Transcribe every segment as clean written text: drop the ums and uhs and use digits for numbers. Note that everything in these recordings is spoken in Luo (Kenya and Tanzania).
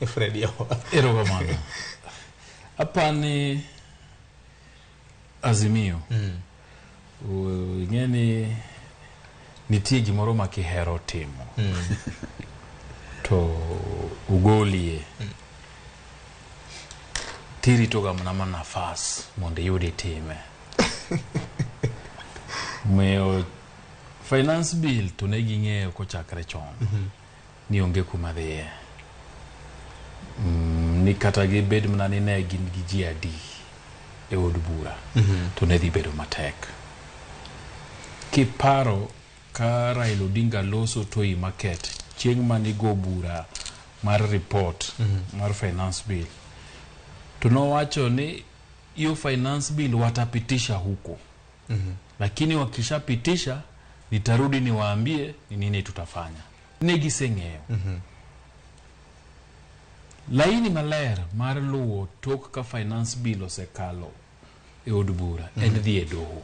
Freddy erogamano apani Azimio ngeni nitie gimoro ma kihero timo to ugolie tirito ga mana nafas mondo yudi time meo finance bill to ne ging'eyo kochakre chon ni onge kuma dhiye ni kata gibed mana ni ne gin gi ji adi e od bura to ne dhi bedo matek kiparo ka Raila Odinga loso toi market chieng' mani go bura mar report mar finance bill to nowacho ni hiyo finance bill watapitisha huko lakini wakishapitisha nitarudi niwaambie ni nini tutafanya negiseng'eyo laini maler mar luwo tok ka finance bill osekalo e od bura en dhi e doho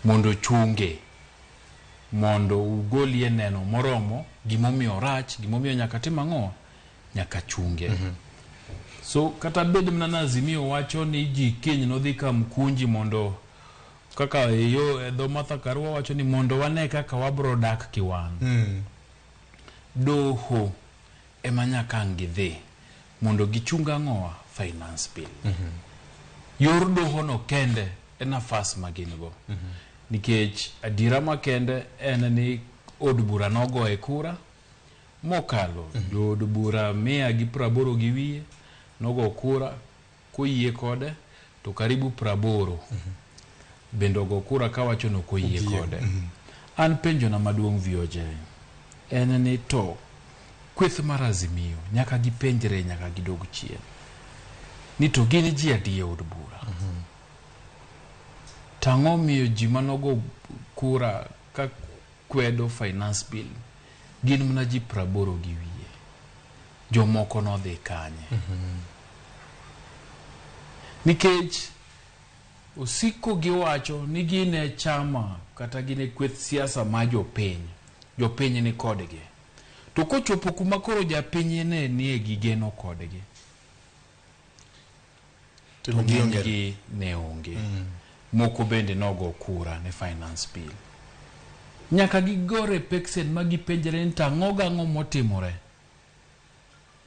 mondo chunge mondo ugolie neno moromo gimomiyo rach gimomiyo nyaka tim ang'o nyaka chunge so kata bed mana Azimio wacho ni ji kiny no dhi kamkunji mondo kaka yo dho Martha Karua wacho ni mondo wane kaka wabro dak kiwan doho ema nyaka ngidhi mondo gichunga ng'owa finance bill yor doho no kende en nafas magingo nikech adira makende en ni od bura nogo e kura mokalo od bura 180 gi wiye nogo kura koyie kode to karibu 80 bendo go kura kawacho no koyie kode an penjo na maduong' vioje en ni to Kweth mar Azimio nyaka gipenjre nyaka gidog chien ni to gini ji adi e od bura tang'o miyo ji manogo kura ka kwedo finance bill gin mana ji 80 gi wiye jomoko no dhi kanye nikech osiko giwacho ni gine chama kata gine kweth siasa ma jopiny ni kodgi to kochopo kuma koro japiny ne nie gigeno kodgi to ng'igi ne onge moko bende nogo kura ne finance bill nyaka gigore peksen ma gipenjre ni tang'o motimore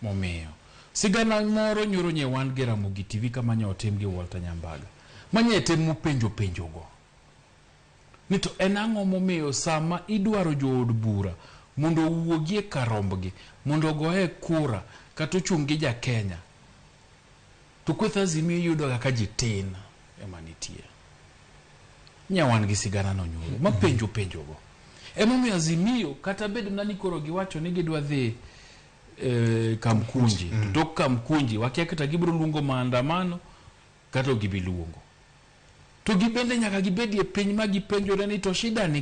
momiyo sigana moro nyoro nyewan gi Ramogi TV kama nyotim gi Walter Nyambaga manye temo penjo go ni to en ang'o momiyo sama idwaro jo od bura mondo wuogie karombgi mondo goe kura kata ochungi ja Kenya to Kweth Azimio yudo kaka ji tin ema nitie nyawan gi sigana no nyoro ma penjo go emomiyo Azimio kata bed nani koro giwacho ni gidwa dhi kamkunji to kamkunji wakia kata gibro luongo maandamano kata gibiluongo to gibende nyaka gibedie piny ma gipenjore ni to shida ni